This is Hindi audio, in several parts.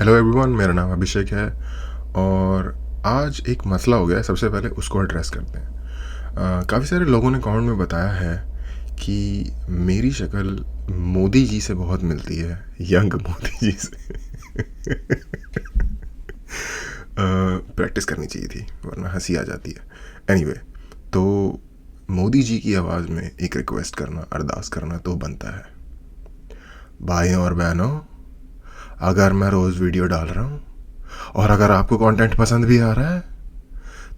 हेलो एवरीवन, मेरा नाम अभिषेक है और आज एक मसला हो गया है। सबसे पहले उसको एड्रेस करते हैं। काफ़ी सारे लोगों ने कमेंट में बताया है कि मेरी शक्ल मोदी जी से बहुत मिलती है, यंग मोदी जी से। प्रैक्टिस करनी चाहिए थी वरना हंसी आ जाती है। एनीवे, तो मोदी जी की आवाज़ में एक रिक्वेस्ट करना, अरदास करना तो बनता है। भाइयों और बहनों, अगर मैं रोज़ वीडियो डाल रहा हूँ और अगर आपको कंटेंट पसंद भी आ रहा है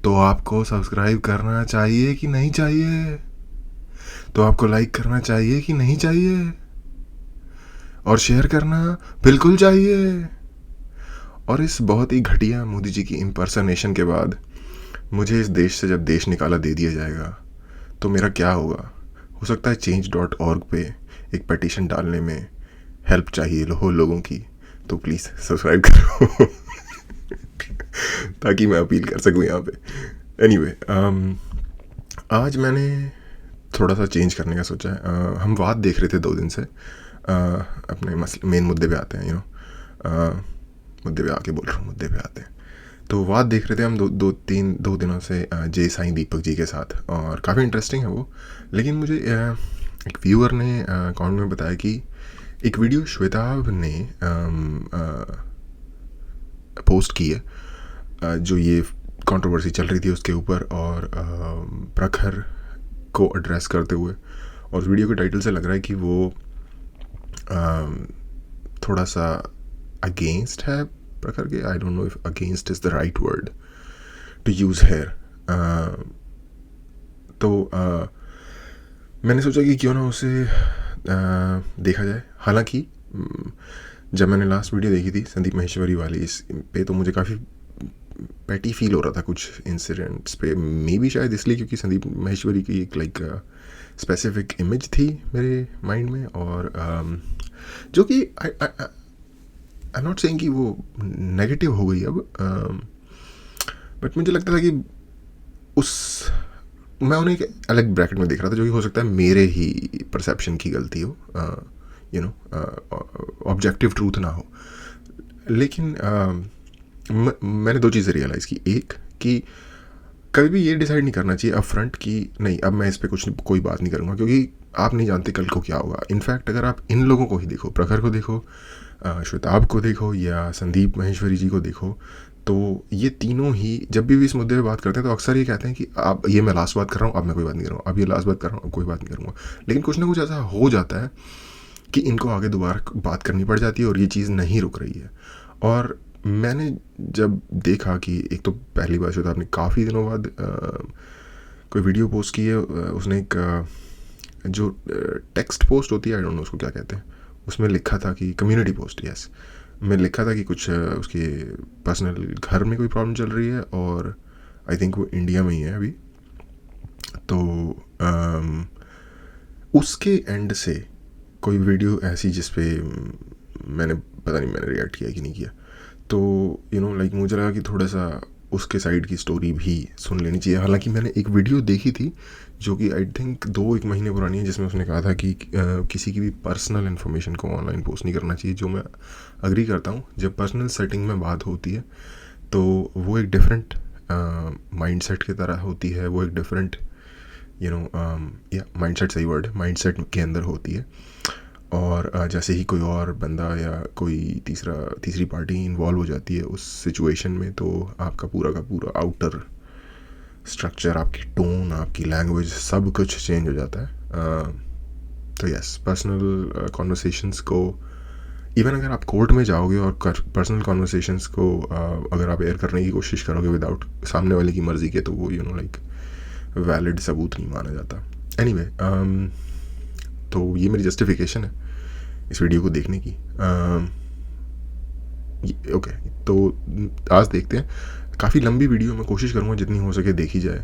तो आपको सब्सक्राइब करना चाहिए कि नहीं चाहिए? तो आपको लाइक करना चाहिए कि नहीं चाहिए? और शेयर करना बिल्कुल चाहिए। और इस बहुत ही घटिया मोदी जी की इम्पर्सनेशन के बाद मुझे इस देश से जब देश निकाला दे दिया जाएगा तो मेरा क्या होगा? हो सकता है change.org पे एक पटिशन डालने में हेल्प चाहिए हो लोगों की, तो प्लीज़ सब्सक्राइब करो ताकि मैं अपील कर सकूँ यहाँ पे। एनीवे, आज मैंने थोड़ा सा चेंज करने का सोचा है। हम बात देख रहे थे 2 दिन से। अपने मेन मुद्दे पे आते हैं, मुद्दे पे आके बोल रहा हूँ, मुद्दे पे आते हैं। तो बात देख रहे थे हम दो दिनों से जय साईं दीपक जी के साथ, और काफ़ी इंटरेस्टिंग है वो। लेकिन मुझे एक व्यूअर ने कमेंट में बताया कि एक वीडियो श्वेताब ने पोस्ट की है जो ये कंट्रोवर्सी चल रही थी उसके ऊपर, और प्रखर को एड्रेस करते हुए। और उस वीडियो के टाइटल से लग रहा है कि वो थोड़ा सा अगेंस्ट है प्रखर के। I don't know if against is the right word to use here. तो मैंने सोचा कि क्यों ना उसे देखा जाए। हालांकि जब मैंने लास्ट वीडियो देखी थी संदीप महेश्वरी वाली इस पे, तो मुझे काफ़ी पैटी फील हो रहा था कुछ इंसिडेंट्स पे। मे बी शायद इसलिए क्योंकि संदीप महेश्वरी की एक स्पेसिफिक इमेज थी मेरे माइंड में, और जो कि आई नॉट सेइंग कि वो नेगेटिव हो गई अब, बट मुझे लगता था कि मैं उन्हें एक अलग ब्रैकेट में देख रहा था, जो कि हो सकता है मेरे ही परसेप्शन की गलती हो, ऑब्जेक्टिव ट्रूथ ना हो। लेकिन मैंने 2 चीज़ें रियलाइज़ की। एक, कि कभी भी ये डिसाइड नहीं करना चाहिए अपफ्रंट कि नहीं, अब मैं इस पर कोई बात नहीं करूँगा, क्योंकि आप नहीं जानते कल को क्या होगा। इनफैक्ट अगर आप इन लोगों को ही देखो, प्रखर को देखो, श्वेताब को देखो, या संदीप महेश्वरी जी को देखो, तो ये तीनों ही जब भी इस मुद्दे पे बात करते हैं तो अक्सर ये कहते हैं कि अब ये मैं लास्ट बात कर रहा हूँ, अब मैं कोई बात नहीं करूँगा, अब ये लास्ट बात कर रहा हूँ, अब कोई बात नहीं करूँगा। लेकिन कुछ ना कुछ ऐसा हो जाता है कि इनको आगे दोबारा बात करनी पड़ जाती है और ये चीज़ नहीं रुक रही है। और मैंने जब देखा कि एक तो पहली बार श्वेता आपने काफ़ी दिनों बाद कोई वीडियो पोस्ट की है। उसने एक जो टेक्स्ट पोस्ट होती है, आई डोंट नो उसको क्या कहते हैं, उसमें लिखा था कि कम्युनिटी पोस्ट, यस, में लिखा था कि कुछ उसके पर्सनल घर में कोई प्रॉब्लम चल रही है, और आई थिंक वो इंडिया में ही है अभी। तो उसके एंड से कोई वीडियो ऐसी जिस पे मैंने पता नहीं मैंने रिएक्ट किया कि नहीं किया, तो लाइक मुझे लगा कि थोड़ा सा उसके साइड की स्टोरी भी सुन लेनी चाहिए। हालांकि मैंने एक वीडियो देखी थी जो कि आई थिंक 2-1 महीने पुरानी है, जिसमें उसने कहा था कि किसी की भी पर्सनल इन्फॉर्मेशन को ऑनलाइन पोस्ट नहीं करना चाहिए, जो मैं अग्री करता हूँ। जब पर्सनल सेटिंग में बात होती है तो वो एक डिफरेंट माइंडसेट की तरह होती है, वो एक डिफरेंट माइंडसेट, सही वर्ड है, माइंडसेट के अंदर होती है। और जैसे ही कोई और बंदा या कोई तीसरी पार्टी इन्वॉल्व हो जाती है उस सिचुएशन में, तो आपका पूरा का पूरा आउटर स्ट्रक्चर, आपकी टोन, आपकी लैंग्वेज, सब कुछ चेंज हो जाता है। तो यस, पर्सनल कॉन्वर्सेशंस को, इवन अगर आप कोर्ट में जाओगे और पर्सनल कॉन्वर्सेशंस को अगर आप एयर करने की कोशिश करोगे विदाउट सामने वाले की मर्ज़ी के, तो वो लाइक वैलिड सबूत नहीं माना जाता। एनीवे, तो ये मेरी जस्टिफिकेशन है इस वीडियो को देखने की। ओके, तो आज देखते हैं। काफ़ी लंबी वीडियो, मैं कोशिश करूँगा जितनी हो सके देखी जाए,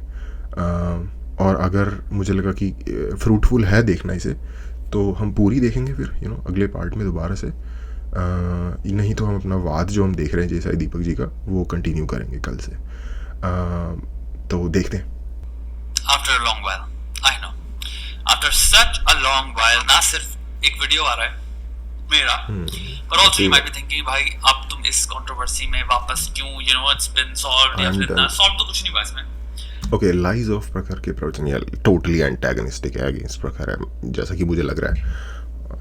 और अगर मुझे लगा कि फ्रूटफुल है देखना इसे, तो हम पूरी देखेंगे फिर अगले पार्ट में दोबारा से। नहीं तो हम अपना वाद जो हम देख रहे हैं जय साईं दीपक जी का, वो कंटिन्यू करेंगे कल से। तो देखते हैं। After a long while, I know. After such a long while, ना सिर्फ एक वीडियो आ रहा है मेरा, But also Okay. you might be thinking भाई अब तुम इस कंट्रोवर्सी में वापस क्यों, you know, it's been solved या And फिर ना solved तो कुछ नहीं हुआ इसमें. ओके, लाइज ऑफ प्रखर के प्रवचन या टोटली एंटेगनिस्टिक है अगेंस्ट प्रखर है, जैसा कि मुझे लग रहा है,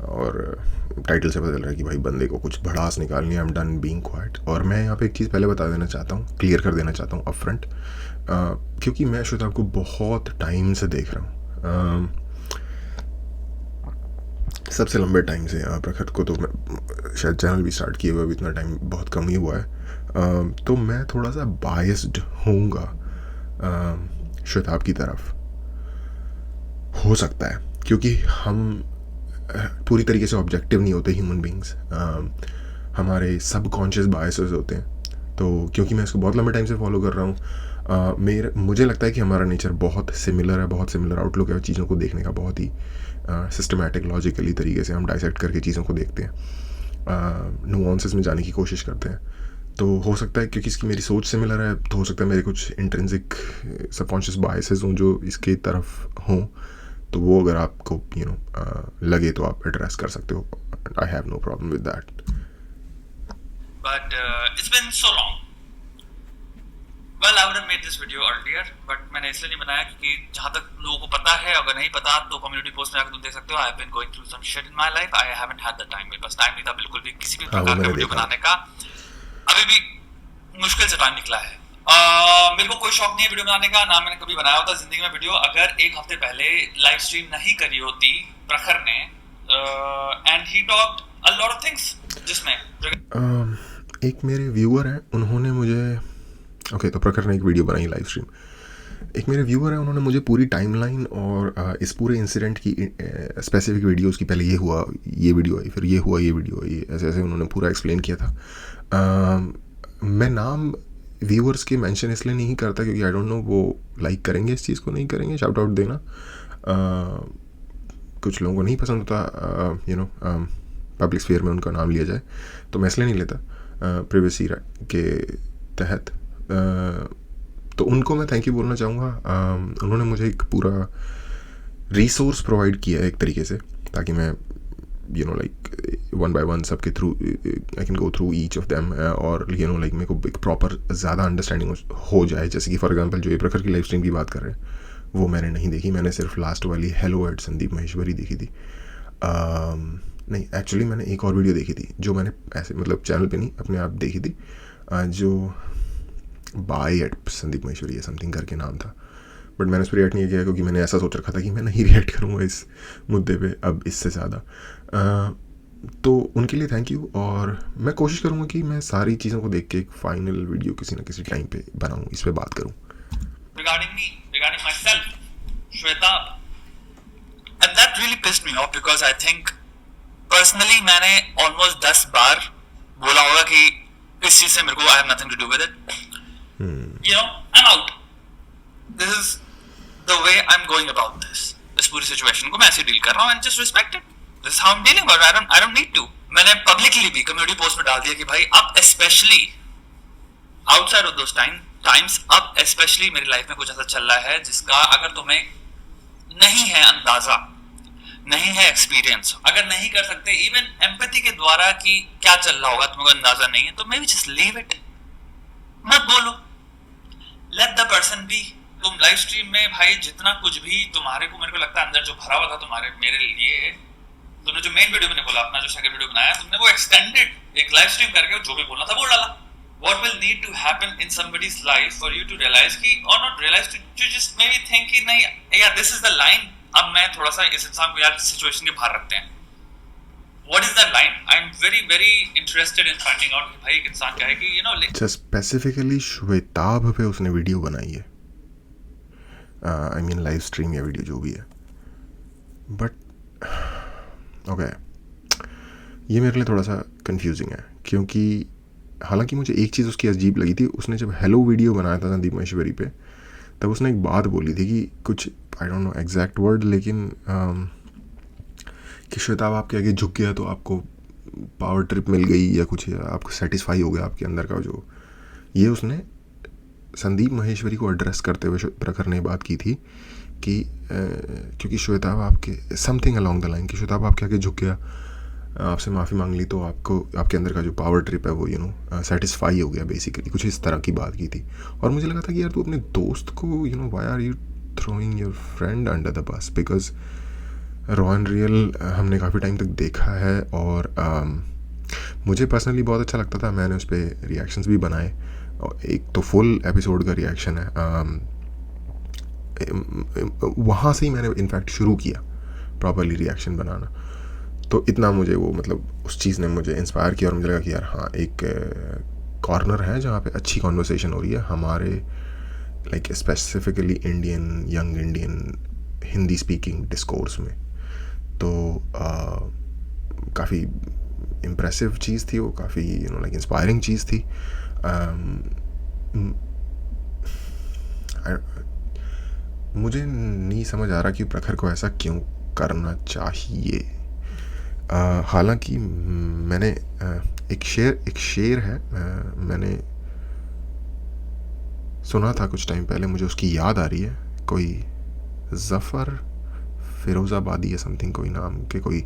और टाइटल से पता चल रहा है कि भाई बंदे को कुछ भड़ास निकालनी है. I am done being quite. और मैं यहाँ पे एक चीज़ पहले बता देना चाहता हूँ, क्लियर कर देना चाहता हूँ अप फ्रंट, क्योंकि मैं श्वेताब को बहुत टाइम से देख रहा हूँ, सबसे लंबे टाइम से. प्रखर को तो मैं शायद चैनल भी स्टार्ट किए हुए अभी इतना टाइम बहुत कम ही हुआ है, तो मैं थोड़ा सा बायस्ड होऊंगा श्वेताब की तरफ, हो सकता है, क्योंकि हम पूरी तरीके से ऑब्जेक्टिव नहीं होते ह्यूमन बींग्स, हमारे सबकॉन्शियस बायसेस होते हैं. तो क्योंकि मैं इसको बहुत लंबे टाइम से फॉलो कर रहा हूँ, मुझे लगता है कि हमारा नेचर बहुत सिमिलर है, बहुत सिमिलर आउटलुक है चीज़ों को देखने का, बहुत ही सिस्टमैटिक लॉजिकली तरीके से हम डाइसेक्ट करके चीज़ों को देखते हैं, नुआंसेस में जाने की कोशिश करते हैं. तो हो सकता है क्योंकि इसकी मेरी सोच सिमिलर है, तो हो सकता है मेरे कुछ इंट्रिंसिक सबकॉन्शियस बायसेस हों जो इसके तरफ हों, तो वो अगर आपको लगे तो आप एड्रेस कर सकते हो. I have no problem with that. But it's been so long. Well, I would have made this video earlier, but मैंने इसलिए नहीं बनाया क्योंकि जहाँ तक लोगों को पता है, अगर नहीं पता तो कम्युनिटी पोस्ट में आकर तुम देख सकते हो. I have been going through some shit in my life. I haven't had the time. मेरे पास टाइम नहीं था बिल्कुल भी किसी भी हाँ, वो प्रकार का मैंने वीडियो देखा. बनाने का. अभी भी मुश्किल से टाइम निकला है. मेरे को कोई शौक नहीं है वीडियो बनाने का, ना मैंने कभी बनाया होता जिंदगी में वीडियो. अगर एक हफ्ते पहले लाइव स्ट्रीम नहीं करी होती प्रखर ने, and he talked a lot of things जिसमें एक मेरे व्यूअर हैं, उन्होंने मुझे ओके, तो प्रखर ने एक वीडियो बनाई लाइव स्ट्रीम. एक मेरे व्यूअर हैं, उन्होंने मुझे पूरी टाइमलाइन और इस पूरे इंसिडेंट की स्पेसिफिक वीडियोस की, पहले ये हुआ, ये वीडियो आई, फिर ये हुआ, ये वीडियो आई, ऐसे ऐसे उन्होंने पूरा एक्सप्लेन किया था. मैं नाम व्यूअर्स के मेंशन इसलिए नहीं करता क्योंकि आई डोंट नो वो लाइक करेंगे इस चीज़ को, नहीं करेंगे. शाउट आउट देना कुछ लोगों को नहीं पसंद होता, पब्लिक स्फीयर में उनका नाम लिया जाए, तो मैं इसलिए नहीं लेता प्रिवेसी के तहत. तो उनको मैं थैंक यू बोलना चाहूँगा. उन्होंने मुझे एक पूरा रिसोर्स प्रोवाइड किया है एक तरीके से, ताकि मैं लाइक वन बाय वन सबके through I can go through each of them, और लाइक मेरे को एक प्रॉपर ज़्यादा अंडरस्टैंडिंग हो जाए. जैसे कि फॉर एग्जांपल जो ये प्रखर की लाइव स्ट्रीम की बात कर रहे हैं वो मैंने नहीं देखी, मैंने सिर्फ लास्ट वाली हेलो एट संदीप महेश्वरी देखी थी. नहीं, एक्चुअली मैंने एक और वीडियो देखी थी जो मैंने ऐसे मतलब चैनल पे नहीं, अपने आप देखी थी, जो बाय एट संदीप महेश्वरी या समथिंग करके नाम था. बट मैंने उस पर रिएक्ट नहीं किया क्योंकि मैंने ऐसा सोच रखा था कि मैं नहीं रिएक्ट करूँगा इस मुद्दे पे अब इससे ज़्यादा. तो उनके लिए थैंक यू, और मैं कोशिश करूँगा कि मैं सारी चीज़ों को देख के एक फाइनल वीडियो किसी ना किसी टाइम पे बनाऊँ, इस पर बात करूँ. regarding me, regarding myself, Shweta, and that really pissed me off because I think personally मैंने almost 10 बार बोला होगा कि इस चीज से मेरे को I have nothing to do with it. You know, I'm out. This is the way I'm going about this. इस पूरी सिचुएशन को मैं ऐसे डील कर रहा हूँ and just respect it. This is how I'm dealing about it. I don't need to. मैंने publicly भी कम्युनिटी पोस्ट में डाल दिया कि भाई अब especially outside of those times अब स्पेशली मेरी लाइफ में कुछ ऐसा चल रहा है जिसका अगर तुम्हें नहीं है अंदाजा, नहीं है एक्सपीरियंस, अगर नहीं कर सकते इवन एम्पैथी के द्वारा कि क्या चल रहा होगा तुम्हें अंदाजा नहीं है, तो may be just leave it, मत बोलो, लेट द पर्सन बी. तुम लाइव स्ट्रीम में भाई जितना कुछ भी तुम्हारे को, मेरे को लगता है अंदर जो भरा हुआ था तुम्हारे मेरे लिए, तुमने जो मेन वीडियो मैंने बोला, अपना जो सेकंड वीडियो बनाया, तुमने वो एक्सटेंडेड एक लाइव स्ट्रीम करके जो भी बोलना था बोल डाला. What will need to happen in somebody's life for you to realize कि, or not realize, to just maybe think कि नहीं यार this is the line, अब मैं थोड़ा सा इस इंसान को यार सिचुएशन के बाहर रखते हैं. What is that line? I'm very very interested in finding out कि भाई एक इंसान क्या है कि अच्छा, स्पेसिफिकली श्वेताब पे उसने वीडियो बनाई है, आई मीन लाइव स्ट्रीम या वीडियो जो भी है. बट ओके, ये मेरे लिए थोड़ा सा कंफ्यूजिंग है क्योंकि हालांकि मुझे एक चीज़ उसकी अजीब लगी थी. उसने जब हेलो वीडियो बनाया था संदीप महेश्वरी पे, तब उसने एक बात बोली थी कि कुछ आई डोंट नो एग्जैक्ट वर्ड, लेकिन कि श्वेताब आपके आगे झुक गया तो आपको पावर ट्रिप मिल गई या कुछ, आपको सेटिस्फाई हो गया आपके अंदर का जो, ये उसने संदीप महेश्वरी को एड्रेस करते हुए प्रखर ने बात की थी कि क्योंकि श्वेताब आपके समथिंग अलोंग द लाइन कि श्वेताब आपके आगे झुक गया आपसे माफ़ी मांग ली तो आपको आपके अंदर का जो पावर ट्रिप है वो सेटिस्फाई हो गया बेसिकली, कुछ इस तरह की बात की थी। और मुझे लगा था कि यार तू अपने दोस्त को why are you throwing your friend under the bus, because raw and real हमने काफ़ी टाइम तक देखा है और मुझे पर्सनली बहुत अच्छा लगता था। मैंने उस पर रिएक्शंस भी बनाए और एक तो फुल एपिसोड का रिएक्शन है, वहाँ से ही मैंने इनफैक्ट शुरू किया प्रॉपरली रिएक्शन बनाना। तो इतना मुझे वो मतलब उस चीज़ ने मुझे इंस्पायर किया और मुझे लगा कि यार हाँ, एक कॉर्नर है जहाँ पे अच्छी कॉन्वर्सेशन हो रही है हमारे like specifically Indian, young Indian Hindi speaking discourse में। तो काफ़ी इम्प्रेसिव चीज़ थी वो, काफ़ी लाइक इंस्पायरिंग चीज़ थी। मुझे नहीं समझ आ रहा कि प्रखर को ऐसा क्यों करना चाहिए। हालांकि मैंने एक शेर है, मैंने सुना था कुछ टाइम पहले, मुझे उसकी याद आ रही है। कोई ज़फ़र फ़िरोज़ाबादी या समथिंग कोई नाम के कोई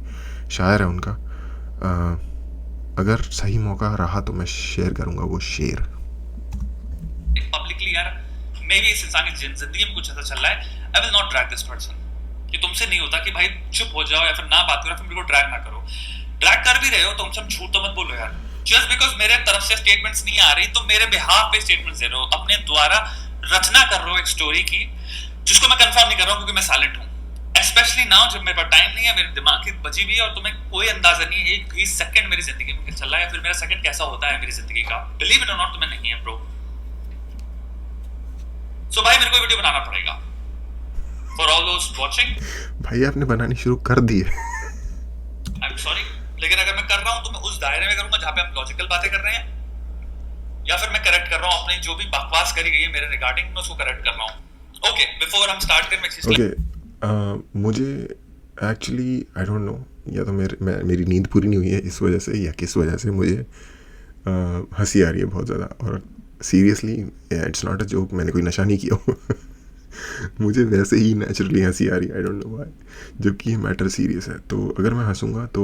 शायर है उनका। अगर सही मौका रहा तो मैं शेयर करूँगा वो शेर। पब्लिकली यार मे भी इस इंसान की जिंदगी में कुछ ऐसा चल रहा है, I will not drag this person. कि तुमसे नहीं होता कि भाई चुप हो जाओ या फिर ना बात करो, फिर मेरे को ड्रैग ना करो। ड्रैग कर भी रहे हो तो हमसे झूठ तो मत बोलो यार। जस्ट बिकॉज मेरे तरफ से स्टेटमेंट्स नहीं आ रही तो मेरे बिहाफ पे स्टेटमेंट्स दे रहे हो, अपने द्वारा रचना कर रहे हो एक स्टोरी की जिसको मैं कंफर्म नहीं कर रहा हूँ क्योंकि मैं साइलेंट हूँ। स्पेशली नाउ जब मेरे पास टाइम नहीं है, मेरे दिमाग की बची भी है और तुम्हें कोई अंदाजा नहीं है एक भी सेकंड मेरी जिंदगी में चल रहा है या फिर मेरा सेकंड कैसा होता है मेरी जिंदगी का। बिलीव इट और नॉट, तुम्हें नहीं है ब्रो। सो भाई मेरे को वीडियो बनाना पड़ेगा फॉर ऑल दोस वाचिंग। भाई आपने बनानी शुरू कर दी है। आई एम सॉरी, लेकिन अगर मैं कर रहा हूं तो मैं उस दायरे में करूंगा जहां पे हम लॉजिकल बातें कर रहे हैं, या फिर मैं करेक्ट कर रहा हूं अपनी जो भी बकवास करी गई है मेरे रिगार्डिंग, मैं उसको करेक्ट कर रहा हूं। ओके, बिफोर हम स्टार्ट करें ओके, मुझे एक्चुअली आई डोंट नो, या तो मेरी नींद पूरी नहीं हुई है इस वजह से या किस वजह से मुझे हंसी आ रही है बहुत ज़्यादा। और seriously it's not a joke, मैंने कोई नशा नहीं किया हो। मुझे वैसे ही नेचुरली हंसी आ रही है, आई डोंट नो व्हाई, जबकि ये मैटर सीरियस है। तो अगर मैं हंसूंगा तो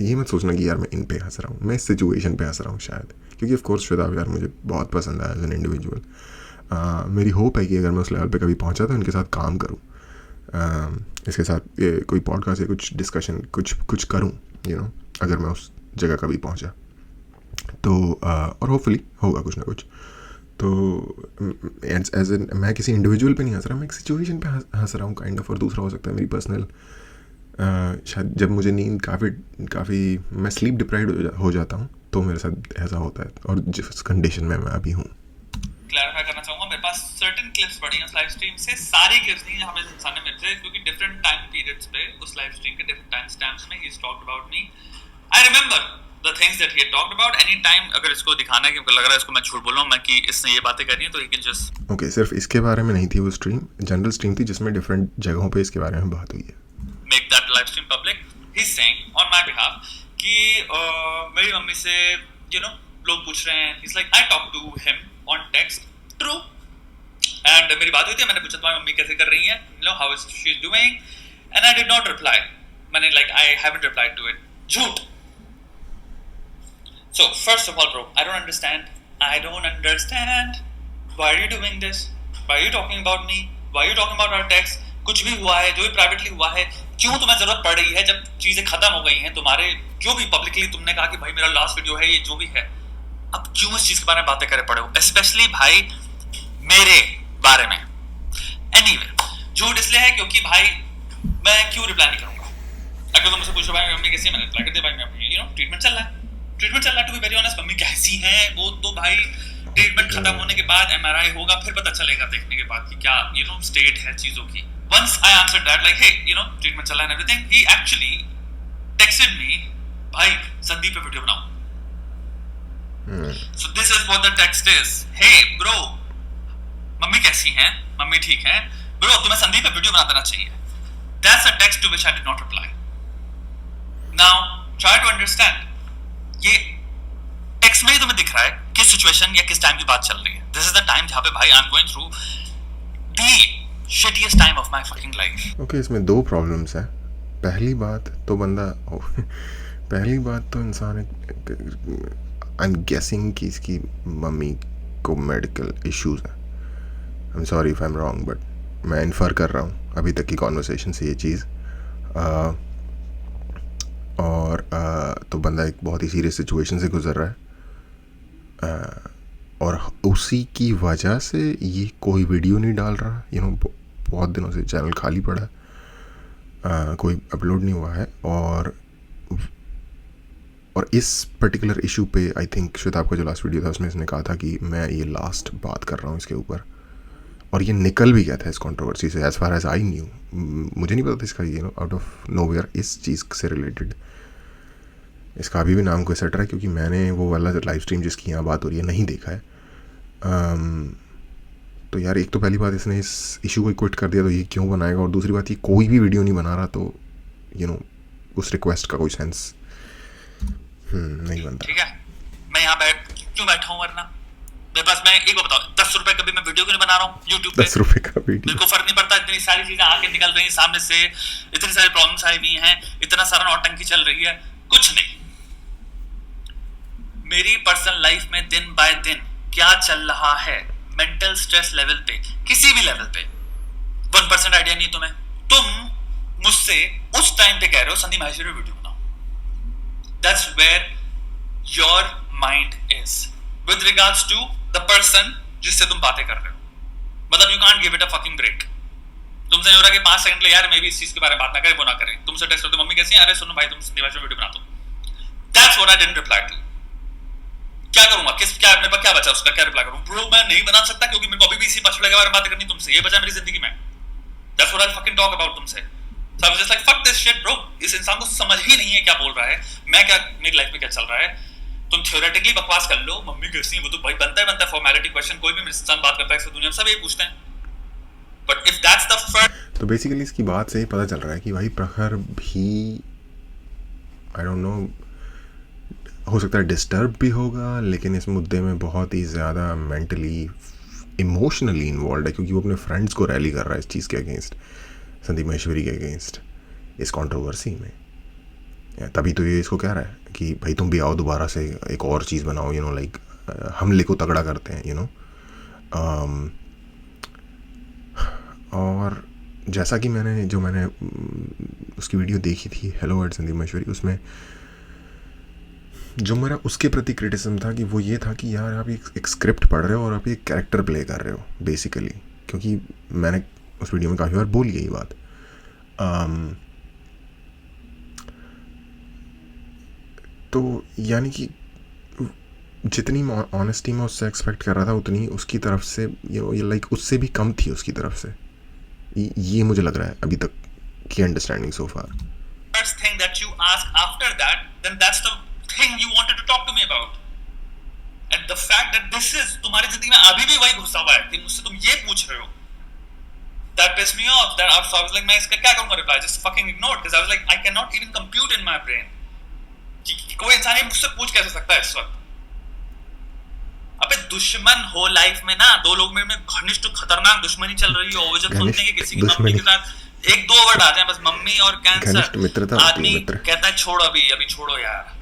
ये मत सोचना कि यार मैं इन पे हंस रहा हूँ, मैं इस सिचुएशन पे हंस रहा हूँ शायद, क्योंकि ऑफ कोर्स श्वेता यार मुझे बहुत पसंद है एज एन इंडिविजुअल। मेरी होप है कि अगर मैं उस लेवल पे कभी पहुँचा तो इनके साथ काम करूँ, इसके साथ कोई पॉडकास्ट या कुछ डिस्कशन कुछ करूँ, अगर मैं उस जगह कभी पहुँचा तो और होपफुली होगा कुछ ना कुछ। तो एज एन मैं किसी इंडिविजुअल पे नहीं हंस रहा, मैं एक सिचुएशन पे हंस रहा हूँ काइंड ऑफ। और दूसरा हो सकता है मेरी पर्सनल, शायद जब मुझे नींद काफ़ी मैं स्लीप डिप्राइव्ड हो जाता हूँ तो मेरे साथ ऐसा होता है, और जिस कंडीशन में मैं अभी हूँ। क्लैरिफाई करना चाहूंगा, मेरे पास सर्टेन क्लिप्स पड़ी हैं उस लाइव स्ट्रीम से, सारी क्लिप्स नहीं जहां पे इस इंसान ने मेरे से, क्योंकि डिफरेंट टाइम पीरियड्स पे उस लाइव स्ट्रीम के डिफरेंट टाइम स्टैम्प्स में he is talked about me. I remember the things that he had talked about. Any time अगर इसको दिखाना है कि मुझे लग रहा है इसको मैं झूठ बोल रहा हूं मैं कि इसने ये बातें करी हैं, तो ही कैन जस्ट ओके, सिर्फ इसके बारे में नहीं थी वो स्ट्रीम, जनरल स्ट्रीम थी जिसमें डिफरेंट जगहों पे इसके बारे में बात हुई है। Make that live stream public. He is saying on my behalf कि मेरी मम्मी से लोग पूछ रहे हैं, he is like I talk to him on text, true. And मेरी बात हुई थी, मैंने पूछा तुम्हारी मम्मी कैसे कर रही है, how is she doing, and I did not reply. मैंने I haven't replied to it. झूठ। So first of all bro, I don't understand why are you doing this, why are you talking about me, why are you talking about our text। कुछ भी हुआ है, जो भी प्राइवेटली हुआ है, क्यों तुम्हें जरूरत पड़ रही है जब चीजें खत्म हो गई हैं तुम्हारे, जो भी पब्लिकली तुमने कहा कि भाई मेरा लास्ट वीडियो है, ये जो भी है, अब क्यों इस चीज के बारे में बातें करे पड़े हो, स्पेशली भाई मेरे बारे में। एनीवे, झूठ इसलिए है क्योंकि भाई मैं क्यों रिप्लाई नहीं करूंगा। अगर तुम मुझसे पूछो भाई मम्मी कैसी है, मैंने रिप्लाई कर दिया भाई मैं ट्रीटमेंट चल रहा है। To be very honest, mummy कैसी हैं वो तो भाई ट्रीटमेंट खत्म होने के बाद MRI होगा, फिर पता चलेगा देखने के बाद कि क्या स्टेट है चीजों की। Once I answered that like hey treatment चल रहा है and everything, he actually texted me, भाई संदीप पे वीडियो बनाओ। So this is what the text is, hey bro mummy कैसी हैं, मम्मी ठीक है ब्रो, तुम्हें संदीप पे वीडियो बना देना चाहिए। That's a text to which I did not reply. Now try to understand, ये टेक्स्ट में ही तुम्हें दिख रहा है किस सिचुएशन या किस टाइम की बात चल रही है। दिस इज द टाइम जहां पे भाई I am going through the shittiest time of my fucking life. Okay, इसमें दो प्रॉब्लम्स हैं। पहली बात तो पहली बात तो इंसान आई एम गेसिंग कि इसकी मम्मी को मेडिकल इश्यूज हैं। I am sorry if I am wrong, but मैं इन्फर कर रहा हूँ अभी तक की कॉन्वर्सेशन से ये चीज़। और तो बंदा एक बहुत ही सीरियस सिचुएशन से गुजर रहा है, और उसी की वजह से ये कोई वीडियो नहीं डाल रहा, बहुत दिनों से चैनल खाली पड़ा है, कोई अपलोड नहीं हुआ है। और इस पर्टिकुलर इशू पे आई थिंक श्वेताब का जो लास्ट वीडियो था उसमें इसने कहा था कि मैं ये लास्ट बात कर रहा हूँ इसके ऊपर, और ये निकल भी गया था इस कंट्रोवर्सी से, as far as I knew. मुझे नहीं पता था इसका आउट ऑफ नोवेयर इस चीज़ से रिलेटेड इसका अभी भी नाम कोई सेट रहा है, क्योंकि मैंने वो वाला लाइव स्ट्रीम जिसकी यहाँ बात हो रही है नहीं देखा है। तो यार एक तो पहली बात इसने इस इशू को क्विट कर दिया तो ये क्यों बनाएगा, और दूसरी बात ये कोई भी वीडियो नहीं बना रहा तो उस रिक्वेस्ट का कोई सेंस नहीं बनता। ठीक है, मैं यहाँ क्यों बैठा हूँ, वरना मेरे पास, मैं एक बताओ, 10 रुपए का भी मैं वीडियो क्यों नहीं बना रहा हूँ यूट्यूब पे? 10 रुपए का वीडियो मेरे को फर्क नहीं पड़ता, इतनी सारी चीजें आके निकल रही हैं सामने से, इतनी सारी प्रॉब्लम्स आई हुई हैं, इतना सारा नौटंकी चल रही है, कुछ नहीं। मेरी पर्सनल लाइफ में दिन बाय दिन क्या चल रहा है मेंटल स्ट्रेस लेवल पे, किसी भी लेवल पे 1% आइडिया नहीं तुम्हें। तुम मुझसे उस टाइम पे कह रहे हो संदीप माहेश्वरी वीडियो बनाओ, that's where your mind is with regards to the person जिससे तुम बातें कर रहे हो। मतलब you can't give it a fucking break. तुमसे नहीं हो रहा कि 5 सेकंड ले यार मैं भी इस चीज के बारे में बात ना करें, वो ना करें। तुमसे टेक्स्ट करते मम्मी कैसी है, अरे सुनो भाई तुम संदीप माहेश्वरी वीडियो बना दो। That's what I didn't reply to. क्या करूंगा, क्या मेरे पास क्या बचा उसका, क्या रिप्लाई करूं? ब्रो मैं नहीं बना सकता क्योंकि मेरे को अभी भी इसी पछड़े के बारे में बात करनी तुमसे, ये बचा मेरी जिंदगी में। That's what I fucking talk about तुमसे। So I was just like fuck this shit bro, इस इंसान को समझ ही नहीं है क्या बोल रहा है, मैं क्या, मेरी लाइफ में क्या चल रहा है। तुम थ्योरेटिकली बकवास कर लो, मम्मी कैसी है, वो तो भाई बनता है फॉर्मेलिटी क्वेश्चन, कोई भी इंसान बात करता है इस दुनिया में सब यही पूछते हैं। But if that's the first, तो बेसिकली इसकी बात से ही पता चल रहा है कि भाई प्रखर भी आई डोंट नो, हो सकता है डिस्टर्ब भी होगा, लेकिन इस मुद्दे में बहुत ही ज़्यादा मेंटली इमोशनली इन्वॉल्व है, क्योंकि वो अपने फ्रेंड्स को रैली कर रहा है इस चीज़ के अगेंस्ट, संदीप माहेश्वरी के अगेंस्ट, इस कंट्रोवर्सी में। तभी तो ये इसको कह रहा है कि भाई तुम भी आओ दोबारा से एक और चीज़ बनाओ, लाइक हमले को तगड़ा करते हैं, और जैसा कि मैंने उसकी वीडियो देखी थी हेलो एट संदीप माहेश्वरी, उसमें जो मेरा उसके प्रति क्रिटिसिज्म था कि वो ये था कि यार आप एक स्क्रिप्ट पढ़ रहे हो और आप एक कैरेक्टर प्ले कर रहे हो बेसिकली, क्योंकि मैंने उस वीडियो में काफ़ी बार बोली है ये बात। तो यानी कि जितनी ऑनेस्टी में उससे एक्सपेक्ट कर रहा था उतनी उसकी तरफ से ये लाइक उससे भी कम थी उसकी तरफ से, ये मुझे लग रहा है अभी तक की understanding so far. first thing that you ask after that, then that's the thing you wanted to talk to me about, and the fact that this is तुम्हारी जिंदगी में अभी भी वही घुसा हुआ है कि मुझसे तुम ये पूछ रहे हो, that pissed me off. That I was like मैं इसका क्या करूँगा reply, just fucking ignored, because I was like I cannot even compute in my brain कि कोई इंसान ये मुझसे पूछ कैसे सकता है इस वक्त। अबे दुश्मन हो लाइफ में ना, दो लोग में घनिष्ठ खतरनाक दुश्मनी चल रही हो, वो जब सुनते हैं कि किसी की मम्मी के साथ 1-2 वर्ड आ जाए बस, मम्मी और कैंसर, आदमी कहता है छोड़ अभी छोड़ो यार,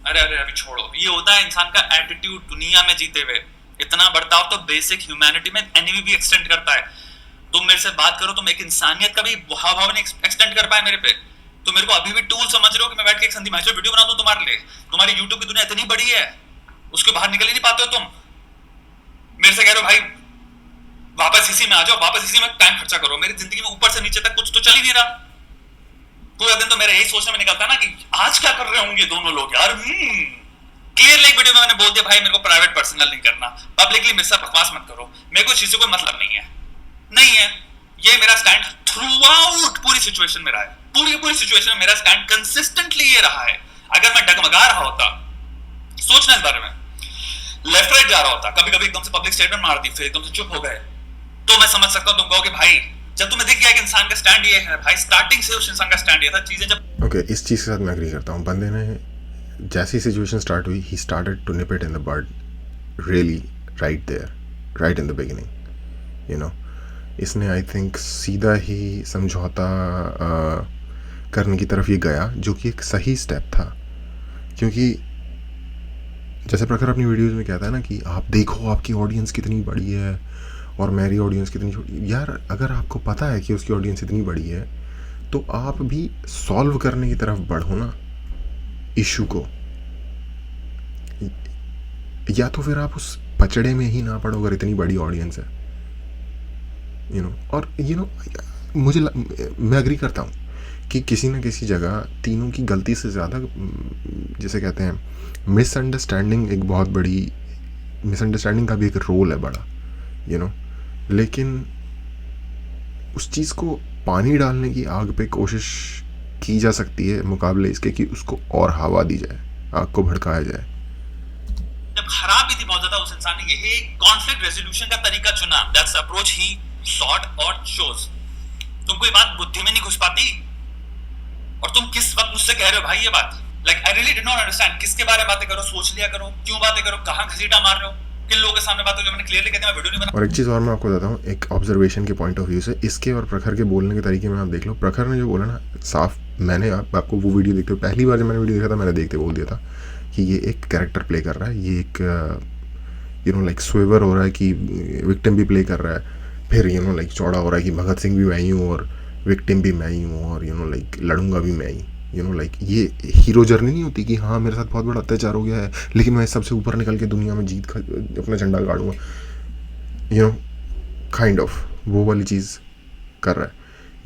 अरे अभी छोड़ो। ये होता है इंसान का एटीट्यूड दुनिया में जीते हुए। इतना बर्ताव तो बेसिक ह्यूमैनिटी में एनिमी भी एक्सटेंड करता है। तुम मेरे से बात करो, तुम एक इंसानियत का भी भाव नहीं एक्सटेंड कर पाए मेरे पे, तो मेरे को अभी भी टूल समझ रहे हो कि मैं बैठ के एक संदीप माहेश्वरी वीडियो बना दूं तुम्हारे लिए। तुम्हारी यूट्यूब की दुनिया इतनी बड़ी है, उसके बाहर निकल ही नहीं पाते हो तुम। मेरे से कह रहे हो भाई वापस इसी में आ जाओ, वापस इसी में टाइम खर्चा करो। मेरी जिंदगी में ऊपर से नीचे तक कुछ तो चल ही नहीं रहा। पूरा दिन तो मेरा यही सोचने में निकलता ना कि आज क्या कर रहे होंगे दोनों लोग यार। क्लियरली एक वीडियो में मैंने बोल दिया भाई मेरे को प्राइवेट पर्सनल नहीं करना, पब्लिकली मेरे साथ बकवास मत करो, मेरे को चीज से कोई मतलब नहीं है। ये मेरा स्टैंड थ्रू आउट पूरी सिचुएशन में रहा है। पूरी सिचुएशन में मेरा स्टैंड कंसिस्टेंटली ये रहा है। अगर मैं डगमगा रहा होता, सोचना इस बारे में, लेफ्ट राइट जा रहा होता, कभी कभी एकदम से पब्लिक स्टेटमेंट मार दी, फिर एकदम से चुप हो गए, तो मैं समझ सकता हूं तुम कहोगे भाई जब तुम्हें दिख गया कि इंसान का स्टैंड ये है, भाई स्टार्टिंग से उस इंसान का स्टैंड ये था। चीजें जब ओके इस चीज़ के साथ मैं एग्री करता हूँ। बंदे ने जैसी सिचुएशन स्टार्ट हुई, he started to nip it in the bud really right there, right in the beginning. इसने आई थिंक सीधा ही समझौता करने की तरफ ये गया, जो कि एक सही स्टेप था। क्योंकि जैसे प्रखर अपनी वीडियोज़ में कहता है ना कि आप देखो आपकी ऑडियंस कितनी बड़ी है और मेरी ऑडियंस कितनी छोटी। यार अगर आपको पता है कि उसकी ऑडियंस इतनी बड़ी है तो आप भी सॉल्व करने की तरफ बढ़ो ना इशू को, या तो फिर आप उस पचड़े में ही ना पड़ो अगर इतनी बड़ी ऑडियंस है, और मैं एग्री करता हूँ कि किसी न किसी जगह तीनों की गलती से ज़्यादा, जैसे कहते हैं मिसअंडरस्टैंडिंग, एक बहुत बड़ी मिसअंडरस्टैंडिंग का भी एक रोल है बड़ा, लेकिन उस चीज़ को पानी डालने की आग पे कोशिश की जा सकती है मुकाबले इसके कि उसको और हवा दी जाए, आग को भड़काया जाए। जब खराब भी थी बहुत ज्यादा, उस इंसान ने यही कॉन्फ्लिक्ट रेजोल्यूशन का तरीका चुना, दैट्स अप्रोच ही सॉट और शोज। तुमको ये बात बुद्धि में नहीं घुस पाती और तुम किस वक्त मुझसे कह रहे हो भाई ये बात, like I really did not understand. किसके बारे में बातें करो, सोच लिया करो, क्यों बातें करो, कहां घसीटा मार रहे हो, किन लोगों के सामने बातें, जो मैंने क्लियरली कहते हैं मैं वीडियो नहीं बना। और एक चीज़ और मैं आपको बताता हूँ, एक ऑब्जर्वेशन के पॉइंट ऑफ व्यू से इसके और प्रखर के बोलने के तरीके में आप देख लो। प्रखर ने जो बोला ना साफ, मैंने आपको वो वीडियो देखते हुए, पहली बार जब मैंने वीडियो देखा था मैंने देखते बोल दिया था कि ये एक कैरेक्टर प्ले कर रहा है, ये एक लाइक स्वेवर हो रहा है कि विक्टिम भी प्ले कर रहा है, फिर लाइक चौड़ा हो रहा है कि भगत सिंह भी मैं ही हूँ और विक्टिम भी मैं ही हूँ और लाइक लड़ूंगा भी मैं ही, लाइक ये हीरो जर्नी नहीं होती कि हाँ मेरे साथ बहुत बड़ा अत्याचार हो गया है लेकिन मैं सबसे ऊपर निकल के दुनिया में जीत अपना झंडा गाड़ूंगा, काइंड ऑफ वो वाली चीज़ कर रहा है।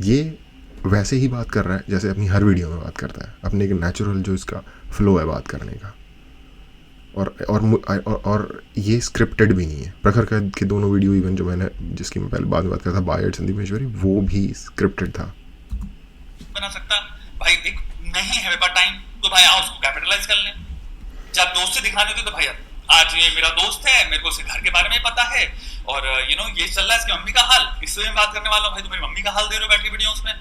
ये वैसे ही बात कर रहा है जैसे अपनी हर वीडियो में बात करता है, अपने एक नेचुरल जो इसका फ्लो है बात करने का, और ये स्क्रिप्टेड भी नहीं है। प्रखर के दोनों वीडियो इवन जो मैंने, जिसकी मैं पहले बाद में बात करता था, बायड संदीप महेश्वरी, वो भी स्क्रिप्टेड था। बना सकता भाई, एक नहीं है मेरे पास टाइम तो भाई आओ उसको कैपिटलाइज कर लें। जब दोस्त से दिखाने होते तो भाई आज ये मेरा दोस्त है, मेरे को उसके घर के बारे में पता है और ये चल रहा है, इसकी मम्मी का हाल, इससे मैं बात करने वाला हूँ। भाई तुम मेरी मम्मी का हाल दे रहे हो बैठ के वीडियोस में,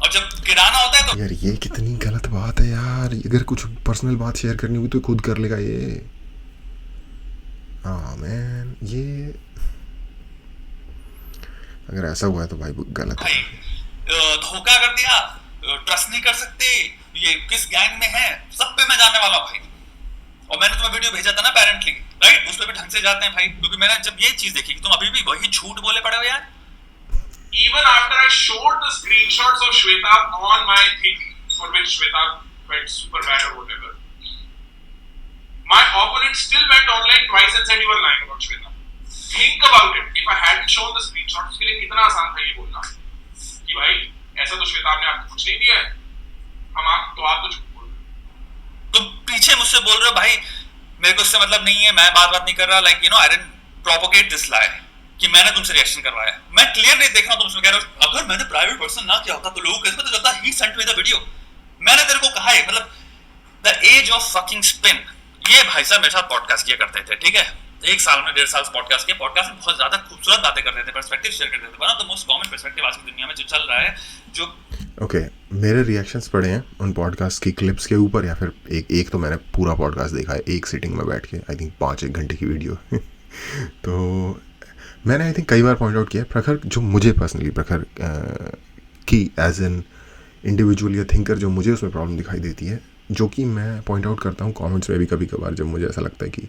और जब गिराना होता है तो यार ये कितनी गलत बात है यार। अगर कुछ पर्सनल बात शेयर करनी होगी तो खुद कर लेगा ये। हाँ मैन, ये अगर ऐसा हुआ है तो भाई गलत है। धोखा कर दिया, ट्रस्ट नहीं कर सकते, ये किस गैंग में है, सब पे मैं जाने वाला हूँ भाई। और मैंने तुम्हें वीडियो भेजा था ना अपेरेंटली, राइट, उस पे भी ढंग से जाते हैं भाई, क्योंकि मैंने जब ये चीज देखी कि तुम अभी भी वही झूठ बोले पड़े हो यार। Even after I showed the screenshots of Shweta on my thing, for which Shweta felt super bad or whatever, my opponent still went online twice and said you were lying about Shweta. Think about it. If I hadn't shown the screenshots, उसके लिए कितना आसान था ये बोलना कि भाई ऐसा तो श्वेता ने आपको कुछ नहीं दिया है, आप तो झूठ बोल रहे हो। तुम पीछे मुझसे बोल रहे हो भाई मेरे को इससे मतलब नहीं है, मैं बात नहीं कर रहा, like I didn't propagate this लाई कि मैंने तुमसे रिएक्शन करवाया। मैं क्लियर नहीं देख रहा हूं तुम उसमें कह रहे हो अगर मैंने प्राइवेट पर्सन ना किया होता तो लोगों को कैसे पता चलता, he sent me the video. मैंने तेरे को कहा है, मतलब the edge of fucking spin. ये भाई साहब मेरे साथ पॉडकास्ट किया करते थे, ठीक है, 1 साल में 1.5 साल पॉडकास्ट किया, पॉडकास्ट में बहुत ज्यादा खूबसूरत बातें करते थे, पर्सपेक्टिव शेयर करते थे, one of the most common perspective आज की दुनिया में जो चल रहा है। जो ओके, मेरे रिएक्शंस पड़े हैं उन पॉडकास्ट की क्लिप्स के ऊपर, या फिर एक तो मैंने पूरा पॉडकास्ट देखा है एक सिटिंग में बैठ के, आई थिंक 5-1 घंटे की वीडियो तो मैंने आई थिंक कई बार पॉइंट आउट किया प्रखर, जो मुझे पर्सनली प्रखर की एज एन इंडिविजुअल या थिंकर जो मुझे उसमें प्रॉब्लम दिखाई देती है, जो कि मैं पॉइंट आउट करता हूँ कमेंट्स में भी कभी कभार, जब मुझे ऐसा लगता है कि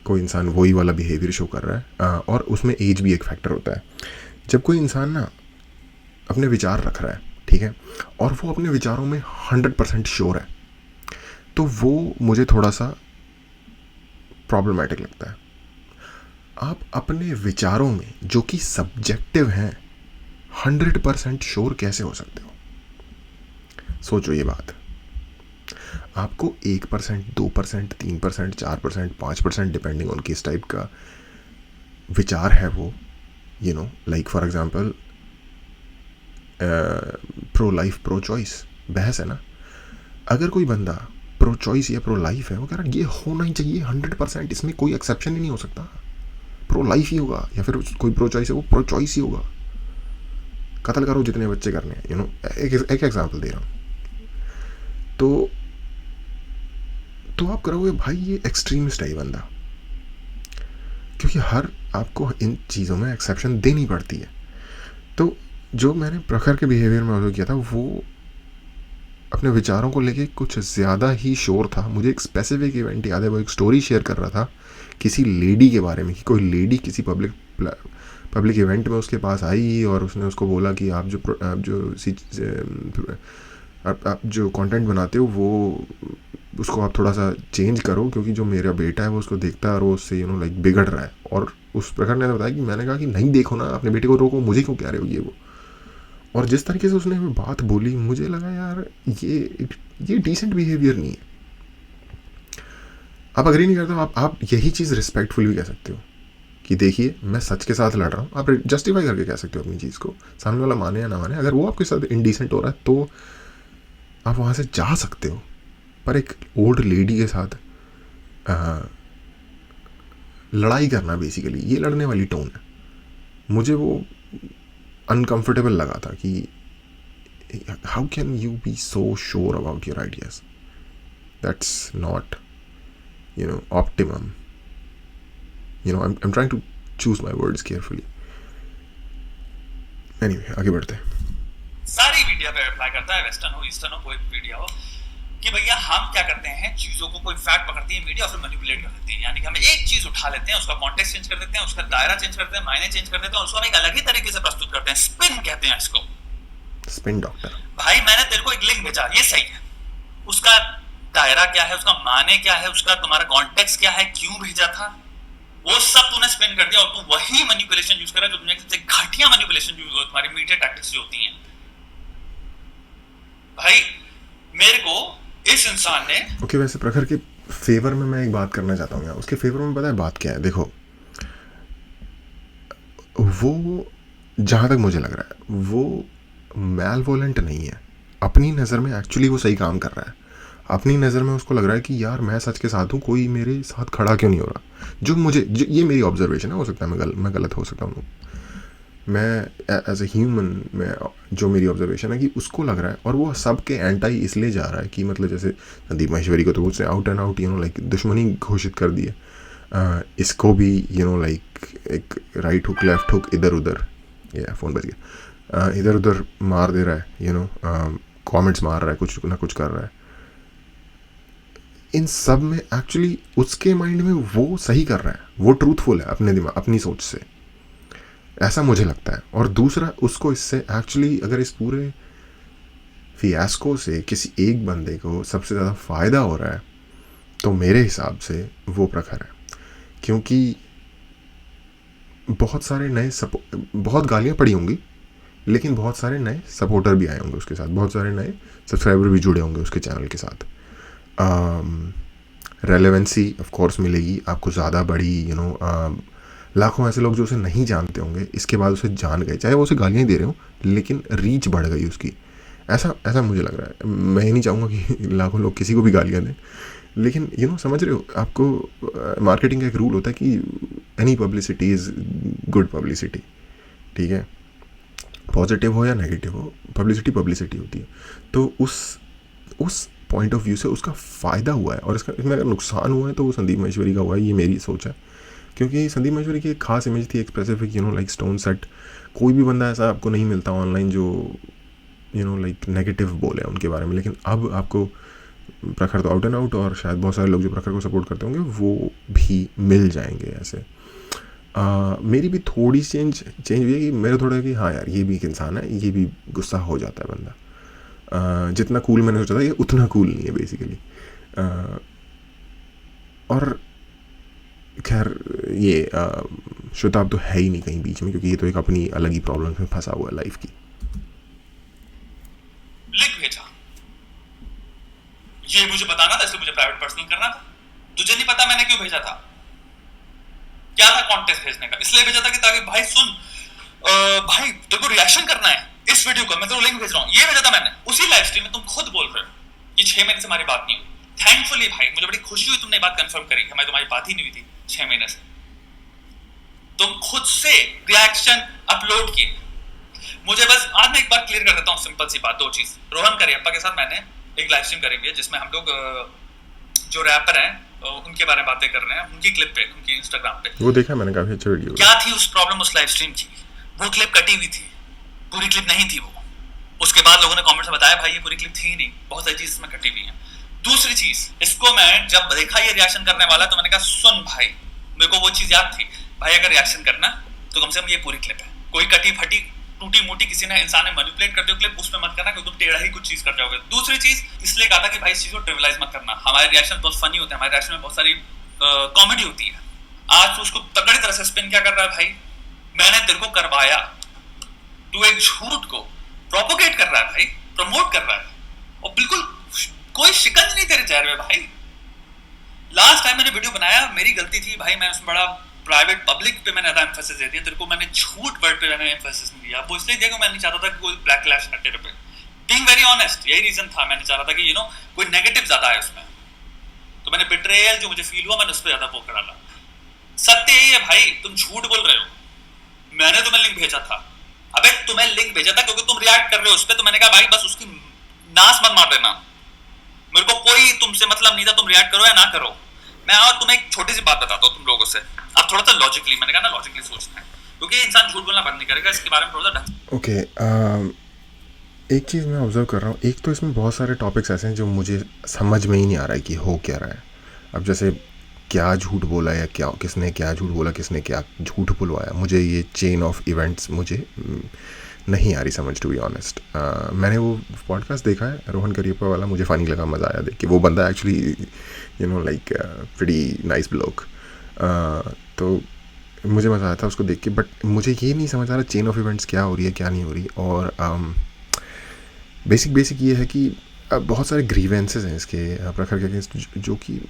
कोई इंसान वही वाला बिहेवियर शो कर रहा है, और उसमें एज भी एक फैक्टर होता है। जब कोई इंसान ना अपने विचार रख रहा है, ठीक है, और वो अपने विचारों में 100% श्योर है, तो वो मुझे थोड़ा सा प्रॉब्लमेटिक लगता है। आप अपने विचारों में जो कि सब्जेक्टिव हैं 100% श्योर कैसे हो सकते हो? सोचो ये बात। आपको 1%, 2%, 3%, 4%, 5% डिपेंडिंग ऑन किस टाइप का विचार है वो, like for example pro life pro choice बहस है ना, अगर कोई बंदा प्रो चॉइस या प्रो लाइफ है, वो कह रहा है ये होना ही चाहिए 100%, इसमें कोई एक्सेप्शन ही नहीं हो सकता, प्रो लाइफ ही होगा, या फिर कोई प्रो चॉइस है वो प्रो चॉइस ही होगा, कत्ल करो जितने बच्चे करने हैं, एक एग्जांपल दे रहा हूँ। तो आप करोगे भाई ये एक्सट्रीमिस्ट है ये बंदा, क्योंकि हर आपको इन चीज़ों में एक्सेप्शन देनी पड़ती है। तो जो मैंने प्रखर के बिहेवियर में ऑब्जर्व किया था वो अपने विचारों को लेके कुछ ज़्यादा ही श्योर था. मुझे एक स्पेसिफिक इवेंट याद है, वो एक स्टोरी शेयर कर रहा था किसी लेडी के बारे में कि कोई लेडी किसी पब्लिक इवेंट में उसके पास आई और उसने उसको बोला कि आप जो कंटेंट बनाते हो वो उसको आप थोड़ा सा चेंज करो, क्योंकि जो मेरा बेटा है वो उसको देखता है और वो उससे लाइक बिगड़ रहा है. और उस प्रकार ने बताया कि मैंने कहा कि नहीं, देखो ना, अपने बेटे को रोको, मुझे क्यों कह रहे हो ये वो. और जिस तरीके से उसने बात बोली मुझे लगा यार ये डिसेंट बिहेवियर नहीं है. आप अग्री नहीं करते हो, आप यही चीज़ रिस्पेक्टफुल भी कह सकते हो कि देखिए मैं सच के साथ लड़ रहा हूँ. आप जस्टिफाई करके कह सकते हो अपनी चीज़ को, सामने वाला माने या ना माने. अगर वो आपके साथ इनडिसेंट हो रहा है तो आप वहाँ से जा सकते हो. पर एक ओल्ड लेडी के साथ लड़ाई करना, बेसिकली ये लड़ने वाली टोन है. मुझे वो अनकंफर्टेबल लगा था कि how can you be so sure about your ideas. That's not optimum. I'm trying to choose my words carefully. Anyway, आगे बढ़ते हैं. सारी मीडिया पे अप्लाई करता है, वेस्टर्न हो ईस्टर्न हो कोई मीडिया हो, कि भैया हम क्या करते हैं, चीजों को कोई फैक्ट पकड़ती है मीडिया और फिर मैनिपुलेट कर देती है. यानी कि हम एक चीज उठा लेते हैं, उसका कॉन्टेक्स्ट चेंज कर देते हैं, उसका दायरा चेंज करते हैं, मायने चेंज कर देते हैं और उसको हम एक अलग ही तरीके से प्रस्तुत करते हैं. स्पिन कहते हैं इसको. Spin doctor. भाई मैंने तेरे को एक लिंक भेजा, ये सही है, उसका दायरा क्या है, उसका माने क्या है, उसका तुम्हारा कॉन्टेक्स्ट क्या है, क्यों भेजा था, वो सब तूने स्पिन कर दिया और तू वही मैनिपुलेशन यूज कर रहा है जो दुनिया की सबसे घटिया मैनिपुलेशन यूज होती है, तुम्हारी मीडिया टैक्टिक्स जो होती हैं. भाई मेरे को इस इंसान ने ओके, वैसे प्रखर के फेवर में मैं एक बात करना चाहता हूँ यार. उसके फेवर में पता है बात क्या है? देखो, वो जहाँ तक मुझे लग रहा है वो मैलवोलेंट नहीं है. अपनी नज़र में एक्चुअली वो सही काम कर रहा है. अपनी नज़र में उसको लग रहा है कि यार मैं सच के साथ हूँ, कोई मेरे साथ खड़ा क्यों नहीं हो रहा. ये मेरी ऑब्जर्वेशन है, हो सकता है मैं गलत हो सकता हूँ. मैं एज ए ह्यूमन में जो मेरी ऑब्जर्वेशन है कि उसको लग रहा है, और वो सब के एंटाई इसलिए जा रहा है कि मतलब जैसे संदीप माहेश्वरी को तो उसने आउट एंड आउट लाइक दुश्मनी घोषित कर दी है. इसको भी लाइक एक राइट हुक लेफ्ट हुक इधर उधर, ये फ़ोन बज गया, इधर उधर मार दे रहा है. कमेंट्स मार रहा है, कुछ ना कुछ कर रहा है. इन सब में एक्चुअली उसके माइंड में वो सही कर रहा है, वो ट्रूथफुल है अपने दिमाग अपनी सोच से, ऐसा मुझे लगता है. और दूसरा, उसको इससे एक्चुअली अगर इस पूरे फियास्को से किसी एक बंदे को सबसे ज़्यादा फ़ायदा हो रहा है तो मेरे हिसाब से वो प्रखर है. क्योंकि बहुत सारे नए बहुत गालियाँ पड़ी होंगी, लेकिन बहुत सारे नए सपोर्टर भी आए होंगे उसके साथ, बहुत सारे नए सब्सक्राइबर भी जुड़े होंगे उसके चैनल के साथ. रेलेवेंसी ऑफ कोर्स मिलेगी आपको ज़्यादा बड़ी. लाखों ऐसे लोग जो उसे नहीं जानते होंगे इसके बाद उसे जान गए, चाहे वो उसे गालियाँ दे रहे हो, लेकिन रीच बढ़ गई उसकी. ऐसा मुझे लग रहा है. मैं ही नहीं चाहूँगा कि लाखों लोग किसी को भी गालियाँ दें, लेकिन समझ रहे हो, आपको मार्केटिंग का एक रूल होता है कि any publicity is good publicity. ठीक है, पॉजिटिव हो या नेगेटिव हो, पब्लिसिटी होती है. तो उस पॉइंट ऑफ व्यू से उसका फ़ायदा हुआ है, और इसमें अगर नुकसान हुआ है तो वो संदीप माहेश्वरी का हुआ है. ये मेरी सोच है, क्योंकि संदीप माहेश्वरी की एक खास इमेज थी, एक स्पेसिफिक लाइक स्टोन सेट. कोई भी बंदा ऐसा आपको नहीं मिलता ऑनलाइन जो लाइक नेगेटिव बोले उनके बारे में. लेकिन अब आपको प्रखर तो आउट एंड आउट, और शायद बहुत सारे लोग जो प्रखर को सपोर्ट करते होंगे वो भी मिल जाएंगे ऐसे. मेरी भी थोड़ी चेंज हुई है कि मेरे थोड़ा कि हाँ यार ये भी एक इंसान है, ये भी गुस्सा हो जाता है बंदा. जितना कूल मैंने सोचा था ये उतना कूल नहीं है बेसिकली. और खैर ये श्वेताब तो है ही नहीं कहीं बीच में, क्योंकि ये तो एक अपनी अलग ही प्रॉब्लम में फंसा हुआ है लाइफ की. लिंक भेजा, ये मुझे बताना था, इसलिए मुझे प्राइवेट पर्सनल करना था. तुझे नहीं पता मैंने क्यों भेजा था, क्या था कॉन्टेक्स्ट भेजने का. इसलिए भेजा था कि ताकि भाई सुन, भाई तेरे को रिएक्शन करना है इस वीडियो का, मैं तेरे को लिंक भेज रहा हूँ. ये भेजा था मैंने उसी लाइव स्ट्रीम में. तुम खुद बोल रहे हो कि 6 महीने से हमारी बात नहीं हुई. थैंकफुली भाई मुझे बड़ी खुशी हुई तुमने बात कंफर्म करी. हमारी तुम्हारी बात ही नहीं हुई थी 6 महीने से. तुम खुद से रिएक्शन अपलोड किए. मुझे बस आज मैं एक बार क्लियर कर देता हूँ, सिंपल सी बात, 2 चीज. रोहन करियप्पा के साथ मैंने एक लाइव स्ट्रीम करी हुई है जिसमें हम लोग जो रैपर हैं उनके बारे में बातें कर रहे हैं, उनकी क्लिप पे, उनकी इंस्टाग्राम पे. वो देखा मैंने, काफ़ी अच्छा वीडियो. क्या थी उस प्रॉब्लम उस लाइव स्ट्रीम की, वो क्लिप कटी हुई थी. पूरी क्लिप नहीं थी वो। उसके बाद लोगों ने कमेंट्स में बताया भाई ये पूरी क्लिप थी ही नहीं, बहुत सारी चीज इसमें कटी हुई है। दूसरी चीज, इसको मैं जब देखा ये रिएक्शन करने वाला तो मैंने कहा सुन भाई, मेरे को वो चीज याद थी भाई, अगर रिएक्शन करना तो कम से कम ये पूरी क्लिप है, कोई कटी फटी टूटी मोटी किसी ने इंसान ने मैनिपुलेट कर दिया क्लिप, उसमें मत करना क्योंकि तुम टेढ़ा ही कुछ चीज कर जाओगे। दूसरी चीज इसलिए कहा था कि भाई इस चीज को ट्रिविलाइज मत करना, हमारे रिएक्शन बहुत फनी होते हैं, हमारे रिएक्शन में बहुत सारी कॉमेडी होती है। आज तो उसको तगड़ी तरह से स्पिन क्या कर रहा है भाई, मैंने तेरे को करवाया, तू एक झूठ को प्रोपोगेट कर रहा है भाई, प्रमोट कर रहा है, और बिल्कुल कोई शिकन नहीं तेरे चेहरे में भाई। लास्ट टाइम मैंने वीडियो बनाया मेरी गलती थी भाई, मैं उसमें बड़ा प्राइवेट पब्लिक पे मैंने ज्यादा एम्फेसिस दे दिया, तेरे को मैंने झूठ वर्ड पे मैंने एम्फेसिस नहीं दिया, वो इसलिए दिया कि मैं नहीं चाहता था कि कोई बैकलैश है तेरे पे, बीइंग वेरी ऑनेस्ट, यही रीजन था, मैं नहीं चाह रहा था कि यू नो कोई नेगेटिव ज्यादा है उसमें, तो मैंने बिट्रेयल जो मुझे फील हुआ मैंने उस पर ज्यादा फोकस डाला। सत्य यही है भाई, तुम झूठ बोल रहे हो, मैंने तुम्हें लिंक भेजा था, अबे तुम्हें लिंक भेजा था क्योंकि तुम रिएक्ट कर रहे हो उस पर, तो मैंने कहा भाई बस उसकी नाश मत मार देना, मेरे को कोई तुमसे मतलब नहीं था, तुम रिएक्ट करो या ना करो। मैं और तुम्हें एक छोटी सी बात बताता हूँ तुम लोगों से, अब थोड़ा सा लॉजिकली, मैंने कहा ना लॉजिकली सोचना है, क्योंकि इंसान झूठ बोलना बंद नहीं करेगा, इसके बारे में थोड़ा सा ढंग। ओके, एक चीज़ मैं ऑब्ज़र्व कर रहा हूँ, एक तो इसमें बहुत सारे टॉपिक्स ऐसे हैं जो मुझे समझ में ही नहीं आ रहा है कि हो क्या रहा है। अब जैसे क्या झूठ बोला या क्या, किसने क्या झूठ बोला, किसने क्या झूठ बुलवाया, मुझे ये चेन ऑफ इवेंट्स मुझे नहीं आ रही समझ, टू बी ऑनेस्ट। मैंने वो पॉडकास्ट देखा है रोहन करियप्पा वाला, मुझे फ़नी लगा, मज़ा आया देख के, वो बंदा actually you know like pretty nice block, तो मुझे मज़ा आया था उसको देख के, बट मुझे ये नहीं समझ आ रहा चेन ऑफ इवेंट्स क्या हो रही है क्या नहीं हो रही। और बेसिक ये है कि बहुत सारे ग्रीवेंसेस हैं इसके प्रखर के अगेंस्ट, जो कि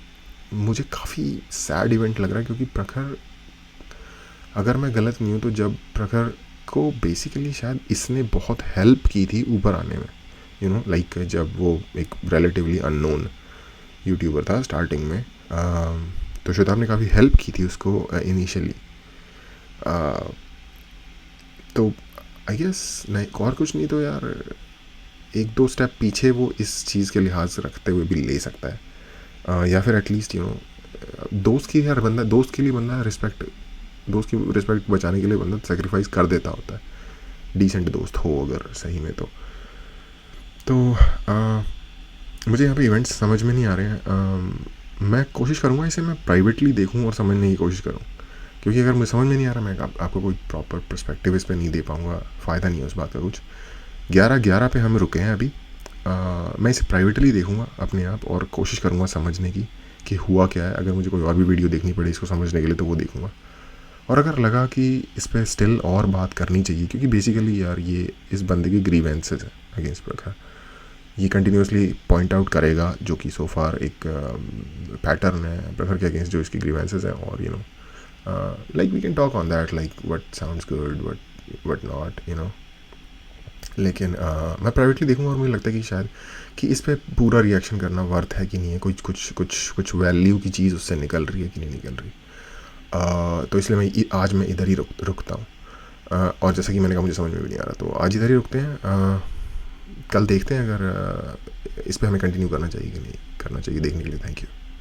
मुझे काफ़ी सैड इवेंट लग रहा है, क्योंकि प्रखर, अगर मैं गलत नहीं हूँ तो जब प्रखर को बेसिकली शायद इसने बहुत हेल्प की थी ऊपर आने में, यू नो लाइक जब वो एक रिलेटिवली अननोन यूट्यूबर था स्टार्टिंग में, तो श्वेताब ने काफ़ी हेल्प की थी उसको इनिशियली, तो आई गेस नहीं और कुछ नहीं तो यार एक दो स्टेप पीछे वो इस चीज़ के लिहाज रखते हुए भी ले सकता है, या फिर एटलीस्ट यू नो दोस्त की, यार बंदा दोस्त के लिए बंदा रिस्पेक्ट, दोस्त की रिस्पेक्ट बचाने के लिए बंदा सेक्रीफाइस कर देता होता है, डिसेंट दोस्त हो अगर सही में तो मुझे यहाँ पे इवेंट्स समझ में नहीं आ रहे हैं। मैं कोशिश करूँगा इसे मैं प्राइवेटली देखूँ और समझने की कोशिश करूँ, क्योंकि अगर मुझे समझ में नहीं आ रहा मैं आपको कोई प्रॉपर पर्सपेक्टिव इस पर नहीं दे पाऊँगा, फ़ायदा नहीं है उस बात का कुछ। 11 पे हम रुके हैं अभी, मैं इसे प्राइवेटली देखूँगा अपने आप और कोशिश करूँगा समझने की कि हुआ क्या है। अगर मुझे कोई और भी वीडियो देखनी पड़े इसको समझने के लिए तो वो देखूँगा, और अगर लगा कि इस पर स्टिल और बात करनी चाहिए, क्योंकि बेसिकली यार ये इस बंदे की ग्रीवेंसेस है अगेंस्ट प्रखर, ये कंटिन्यूसली पॉइंट आउट करेगा, जो कि सो फार एक पैटर्न है प्रखर के अगेंस्ट जो इसकी ग्रीवेंसेस हैं, और you know like we can talk on that like what sounds good what not, you know. लेकिन मैं प्राइवेटली देखूँगा और मुझे लगता है कि शायद कि इस पर पूरा रिएक्शन करना वर्थ है कि नहीं है, कुछ वैल्यू की चीज़ उससे निकल रही है कि नहीं निकल रही। तो इसलिए मैं आज मैं इधर ही रुकता हूँ, और जैसा कि मैंने कहा मुझे समझ में भी नहीं आ रहा, तो आज इधर ही रुकते हैं। कल देखते हैं अगर इस पर हमें कंटिन्यू करना चाहिए कि नहीं करना चाहिए, देखने के लिए थैंक यू।